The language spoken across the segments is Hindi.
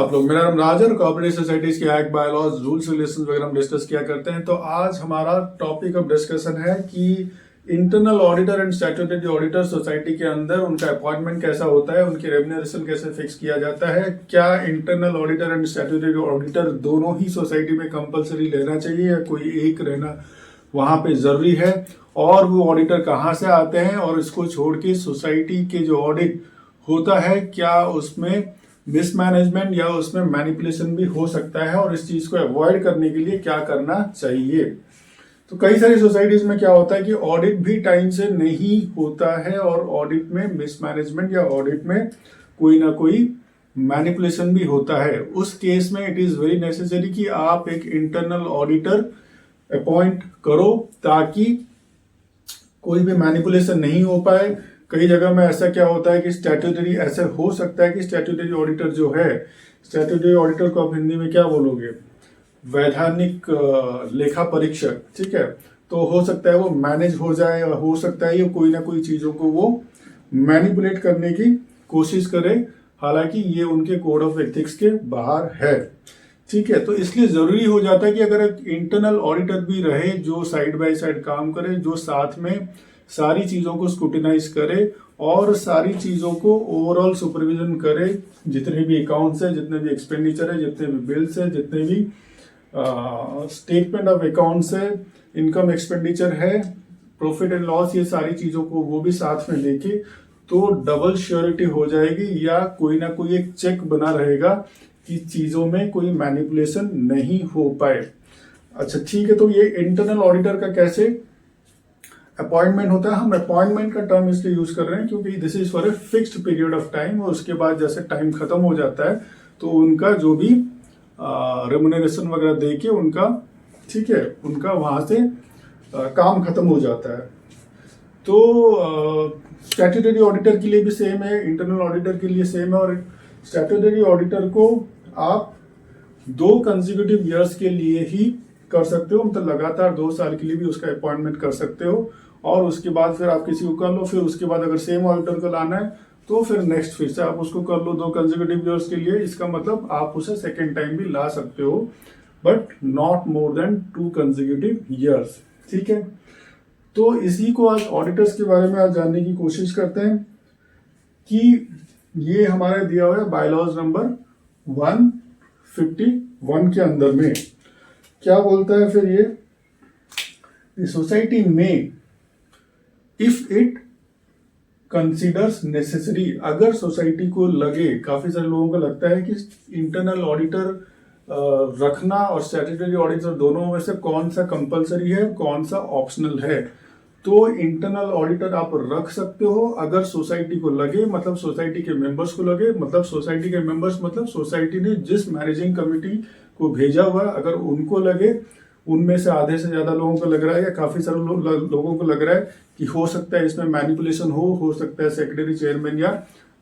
आप लोग? मेरा नाम राज है। कॉर्पोरेट सोसाइटीज के एक्ट, बायलॉज, रूल्स रेगुलेशंस वगैरह हम डिस्कस किया करते हैं। तो आज हमारा टॉपिक ऑफ डिस्कशन है कि internal auditor and statutory auditor society के अंदर उनका अपॉइंटमेंट कैसा होता है, उनकी रेम्यूनरेशन कैसे फिक्स किया जाता है, क्या internal auditor and statutory auditor दोनों ही सोसाइटी में कंपलसरी लेना चाहिए या कोई एक रहना वहां पे जरूरी है, और वो ऑडिटर कहाँ से आते हैं, और इसको छोड़ के सोसाइटी के जो ऑडिट होता है क्या उसमें मिसमैनेजमेंट या उसमें मैनिपुलेशन भी हो सकता है, और इस चीज को अवॉइड करने के लिए क्या करना चाहिए। तो कई सारी सोसाइटीज में क्या होता है कि ऑडिट भी टाइम से नहीं होता है और ऑडिट में मिसमैनेजमेंट या ऑडिट में कोई ना कोई मैनिपुलेशन भी होता है। उस केस में इट इज वेरी नेसेसरी कि आप एक इंटरनल ऑडिटर अपॉइंट करो ताकि कोई भी मैनिपुलेशन नहीं हो पाए। कई जगह में ऐसा क्या होता है कि स्टैट्यूटरी, ऐसे हो सकता है कि स्टैट्यूटरी ऑडिटर जो है, स्टैट्यूटरी ऑडिटर को आप हिंदी में क्या बोलोगे, वैधानिक लेखा परीक्षक, ठीक है। तो हो सकता है वो मैनेज हो जाए, हो सकता है ये कोई ना कोई चीजों को वो मैनिपुलेट करने की कोशिश करे, हालांकि ये उनके कोड ऑफ एथिक्स के बाहर है, ठीक है। तो इसलिए जरूरी हो जाता है कि अगर एक इंटरनल ऑडिटर भी रहे जो साइड बाय साइड काम करे, जो साथ में सारी चीजों को स्क्रूटिनाइज करे और सारी चीजों को ओवरऑल सुपरविजन करे, जितने भी अकाउंट्स है, जितने भी एक्सपेंडिचर है, जितने भी बिल्स है, जितने भी स्टेटमेंट ऑफ अकाउंट्स है, इनकम एक्सपेंडिचर है, प्रॉफिट एंड लॉस, ये सारी चीजों को वो भी साथ में देखे तो डबल श्योरिटी हो जाएगी, या कोई ना कोई एक चेक बना रहेगा कि चीजों में कोई मैनिपुलेशन नहीं हो पाए। अच्छा ठीक है, तो ये इंटरनल ऑडिटर का कैसे अपॉइंटमेंट होता है। हम अपॉइंटमेंट का टर्म इसलिए यूज कर रहे हैं क्योंकि this is for a fixed period of time, और उसके बाद जैसे टाइम खत्म हो जाता है तो उनका जो भी रेम्यूनरेशन वगैरह दे के उनका, ठीक है, उनका वहां से काम खत्म हो जाता है। तो स्टैट्यूटरी ऑडिटर के लिए भी सेम है, इंटरनल ऑडिटर के लिए सेम है, और स्टैट्यूटरी ऑडिटर को आप 2 कंसेक्यूटिव ईयर्स के लिए ही कर सकते हो, मतलब लगातार 2 साल के लिए भी उसका अपॉइंटमेंट कर सकते हो, और उसके बाद फिर आप किसी को कर लो, फिर उसके बाद अगर सेम ऑडिटर को लाना है तो फिर नेक्स्ट फिर से आप उसको कर लो 2 कंसेक्यूटिव ईयर्स के लिए। इसका मतलब आप उसे सेकेंड टाइम भी ला सकते हो, but not more than 2 consecutive years, ठीक है। तो इसी को आज ऑडिटर्स के बारे में आज जानने की कोशिश करते हैं कि ये हमारे दिया हुआ है बायलॉज नंबर 151 के अंदर में क्या बोलता है। फिर ये सोसाइटी में इफ इट कंसीडर्स नेसेसरी, अगर सोसाइटी को लगे, काफी सारे लोगों को लगता है कि इंटरनल ऑडिटर रखना और स्टैट्यूटरी ऑडिटर दोनों में से कौन सा कंपलसरी है, कौन सा ऑप्शनल है। तो इंटरनल ऑडिटर आप रख सकते हो अगर सोसाइटी को लगे, मतलब सोसाइटी के मेंबर्स को लगे, मतलब सोसाइटी के मेंबर्स मतलब सोसाइटी ने जिस मैनेजिंग कमेटी को भेजा हुआ अगर उनको लगे, उनमें से आधे से ज्यादा लोगों को लग रहा है या काफी सारे लोगों को लग रहा है कि हो सकता है इसमें मैनिपुलेशन हो सकता है सेक्रेटरी, चेयरमैन या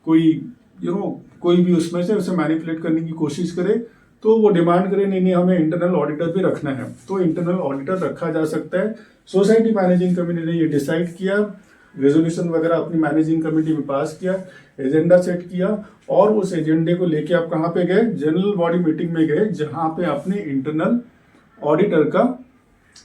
कोई कोई भी उसमें से उसे मैनिपुलेट करने की कोशिश करे, तो वो डिमांड करे नहीं हमें इंटरनल ऑडिटर भी रखना है, तो इंटरनल ऑडिटर रखा जा सकता है। सोसाइटी मैनेजिंग कमेटी ने ये डिसाइड किया, रेजोल्यूशन वगैरह अपनी मैनेजिंग कमेटी में पास किया, एजेंडा सेट किया, और उस एजेंडे को लेके आप कहाँ पे गए, जनरल बॉडी मीटिंग में गए, जहां पे आपने इंटरनल ऑडिटर का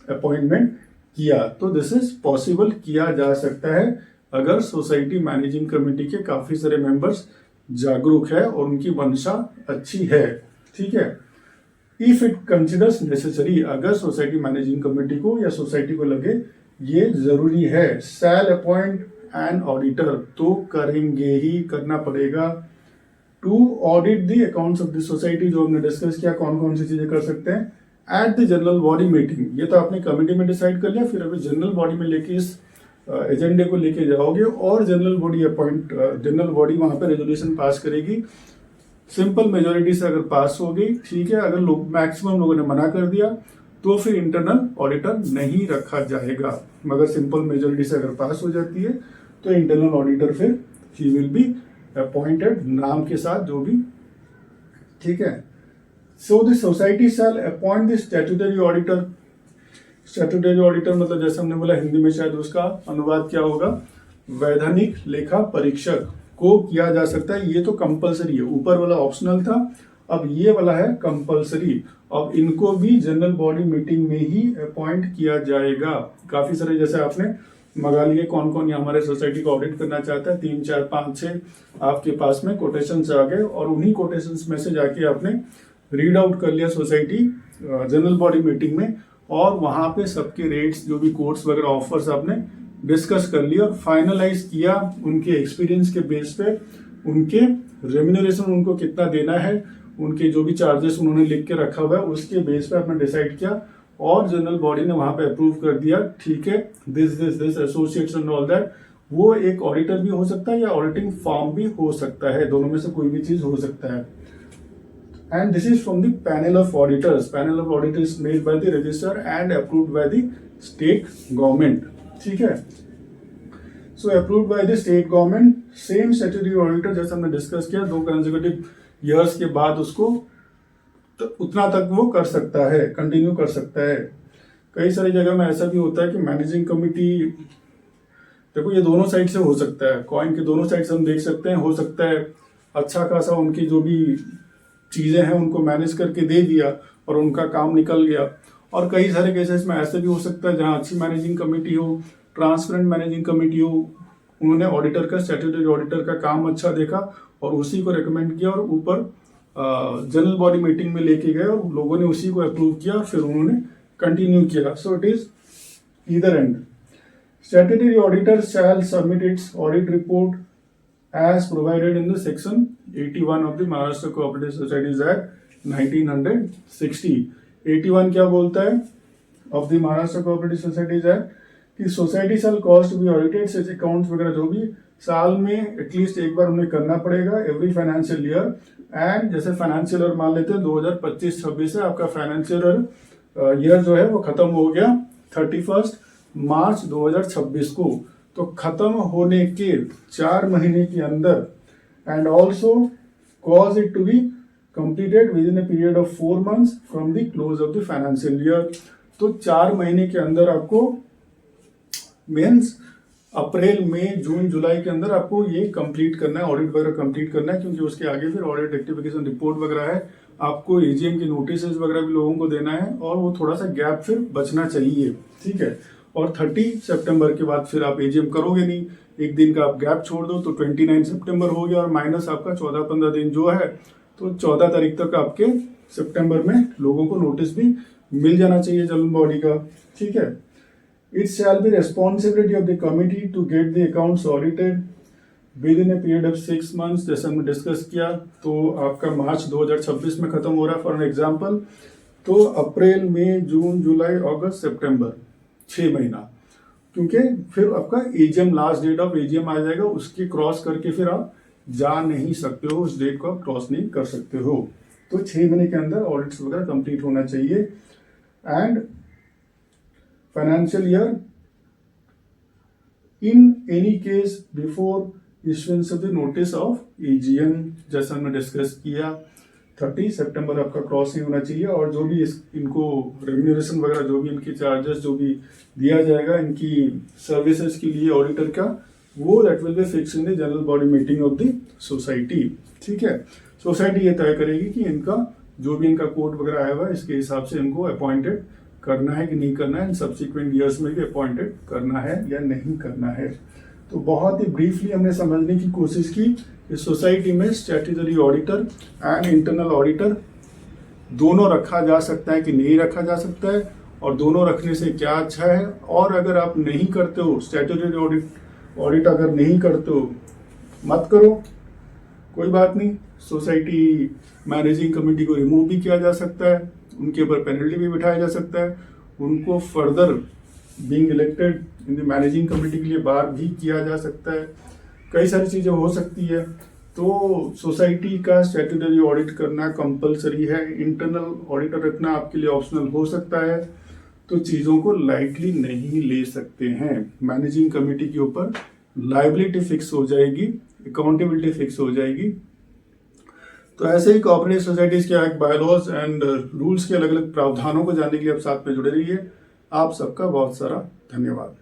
अपॉइंटमेंट किया। तो दिस इज पॉसिबल, किया जा सकता है अगर सोसाइटी मैनेजिंग कमेटी के काफी सारे मेंबर्स जागरूक है और उनकी मंशा अच्छी है, ठीक है। इफ इट कंसिडर्स नेसेसरी, अगर सोसाइटी मैनेजिंग कमेटी को या सोसाइटी को लगे ये जरूरी है, शैल अपॉइंट एन ऑडिटर, तो करेंगे ही, करना पड़ेगा, to audit the accounts of the society, जो हमने डिस्कस किया कौन कौन सी चीजें कर सकते हैं, at the general body meeting. ये तो आपने कमेटी में डिसाइड कर लिया, फिर अभी जनरल बॉडी में लेके इस एजेंडे को लेके जाओगे और जनरल बॉडी वहां पे रेजोल्यूशन पास करेगी। सिंपल मेजोरिटी से अगर पास हो गई, ठीक है, अगर मैक्सिमम लोगों ने मना कर दिया तो फिर इंटरनल ऑडिटर नहीं रखा जाएगा, मगर सिंपल मेजोरिटी से अगर पास हो जाती है तो इंटरनल ऑडिटर फिर ही विल बी अपॉइंटेड, नाम के साथ जो भी, ठीक है। So the society shall appoint the statutory auditor. Statutory auditor मतलब जैसे हमने बोला हिंदी में शायद उसका अनुवाद क्या होगा, वैधानिक लेखा परीक्षक को किया जा सकता है। ये तो कंपलसरी है, ऊपर वाला ऑप्शनल था, अब ये वाला है कंपलसरी। अब इनको भी जनरल बॉडी मीटिंग में ही अपॉइंट किया जाएगा। काफी सारे जैसे आपने मंगा लिए कौन कौन ये हमारे सोसाइटी को ऑडिट करना चाहता है, 3 4 5 6 आपके पास में कोटेशंस आ गए और उन्हीं कोटेशंस में से जाके आपने रीड आउट कर लिया सोसाइटी जनरल बॉडी मीटिंग में, और वहां पे सबके रेट्स जो भी कोर्स वगैरह ऑफर्स आपने डिस्कस कर लिया और फाइनलाइज किया उनके एक्सपीरियंस के बेस पे, उनके रेम्यूनरेशन उनको कितना देना है, उनके जो भी चार्जेस उन्होंने लिख के रखा हुआ है उसके बेस पे आपने डिसाइड किया और जनरल बॉडी ने वहां पे अप्रूव कर दिया, ठीक है this associates and all that. वो एक ऑडिटर भी हो सकता है या ऑडिटिंग फॉर्म भी हो सकता है, दोनों में से कोई भी चीज हो सकता है। And this is from the panel of auditors. Panel of auditors made by the registrar and approved by the state government, ठीक है। So approved by the state government, same statutory auditor जैसे हमने डिस्कस किया 2 कंसेक्यूटिव ईयर्स के बाद उसको तो उतना तक वो कर सकता है, कंटिन्यू कर सकता है। कई सारी जगह में ऐसा भी होता है कि मैनेजिंग कमिटी, देखो ये दोनों साइड से हो सकता है, कॉइन के दोनों साइड से हम देख सकते हैं। हो सकता है अच्छा खासा उनकी जो भी चीजें हैं उनको मैनेज करके दे दिया और उनका काम निकल गया, और कई सारे केसेस में ऐसे भी हो सकता है जहां अच्छी मैनेजिंग कमेटी हो, ट्रांसपेरेंट मैनेजिंग कमेटी हो, उन्होंने ऑडिटर का, स्टैट्यूटरी ऑडिटर का काम अच्छा देखा और उसी को रिकमेंड किया और ऊपर जनरल बॉडी मीटिंग में लेके गए और लोगों ने उसी को अप्रूव किया, फिर उन्होंने कंटिन्यू किया। So it is either and. Statutory auditor shall submit it's audit report as provided in the section 81 of the Maharashtra Cooperative Societies Act 1960। 81 क्या बोलता है of the Maharashtra Cooperative Societies Act कि society shall cause be audited, से अकाउंट्स वगैरह जो भी साल में एटलीस्ट एक बार उन्हें करना पड़ेगा एवरी फाइनेंशियल ईयर। एंड जैसे फाइनेंशियल ईयर मान लेते हैं 2025-26 है आपका फाइनेंशियल ईयर जो है वो खत्म हो गया 31 मार्च 2026 को, तो खत्म होने के 4 महीने के अंदर and also cause it to be completed within a period of 4 months from the close of the financial year. तो 4 महीने के अंदर आपको मीन्स अप्रैल मई जून जुलाई के अंदर आपको ये कंप्लीट करना है, ऑडिट वगैरह कंप्लीट करना है, क्योंकि उसके आगे फिर ऑडिट रेक्टिफिकेशन रिपोर्ट वगैरह है, आपको एजीएम की नोटिस वगैरह भी लोगों को देना है और वो थोड़ा सा गैप फिर बचना चाहिए, ठीक है। और 30 सितंबर के बाद फिर आप एजीएम करोगे नहीं, एक दिन का आप गैप छोड़ दो तो 29 सितंबर हो गया और माइनस आपका 14-15 दिन जो है, तो 14 तारीख तक आपके सितंबर में लोगों को नोटिस भी मिल जाना चाहिए जनरल बॉडी का, ठीक है। It shall be responsibility of the committee to get the accounts audited within a period of 6 months, जैसे हमने डिस्कस किया। तो आपका मार्च 2026 में खत्म हो रहा है फॉर एग्जाम्पल, तो अप्रैल मई जून जुलाई अगस्त सितंबर 6 महीना, क्योंकि फिर आपका AGM last date of AGM आ जाएगा, उसकी क्रॉस करके फिर आप जा नहीं सकते हो, उस डेट को आप क्रॉस नहीं कर सकते हो। तो 6 महीने के अंदर ऑडिट्स वगैरह कंप्लीट होना चाहिए। And financial year in any case before issuance of the notice of AGM, जैसा हमने डिस्कस किया 30 सितंबर आपका क्रॉस नहीं होना चाहिए, और जो भी इनको रेम्यूनरेशन वगैरह जो भी इनके चार्जेस जो भी दिया जाएगा इनकी सर्विसेज के लिए ऑडिटर का, वो that will be fix in the general body meeting of the society, ठीक है। सोसाइटी ये तय करेगी कि इनका जो भी इनका कोड वगैरह आया हुआ है इसके हिसाब से इनको अपॉइंटेड करना है कि नहीं करना है, सब्सिक्वेंट ईयर्स में भी अपॉइंटेड करना है या नहीं करना है। तो बहुत ही ब्रीफली हमने समझने की कोशिश की इस सोसाइटी में statutory auditor and internal auditor दोनों रखा जा सकता है कि नहीं रखा जा सकता है, और दोनों रखने से क्या अच्छा है। और अगर आप नहीं करते हो स्टैट्यूटरी ऑडिट अगर नहीं करते हो मत करो, कोई बात नहीं, सोसाइटी मैनेजिंग कमेटी को रिमूव भी किया जा सकता है, उनके ऊपर पेनल्टी भी बिठाया जा सकता है, उनको further being elected in the managing committee के लिए बार भी किया जा सकता है, कई सारी चीजें हो सकती है। तो सोसाइटी का स्टैट्यूटरी ऑडिट करना कंपलसरी है, इंटरनल ऑडिटर रखना आपके लिए ऑप्शनल हो सकता है। तो चीजों को लाइटली नहीं ले सकते हैं, मैनेजिंग कमेटी के ऊपर लायबिलिटी फिक्स हो जाएगी, अकाउंटेबिलिटी फिक्स हो जाएगी। तो ऐसे ही कोऑपरेटिव सोसाइटीज के एक्ट, बायलॉज एंड रूल्स के अलग अलग प्रावधानों को जानने के लिए आप साथ में जुड़े रहिए। आप सबका बहुत सारा धन्यवाद।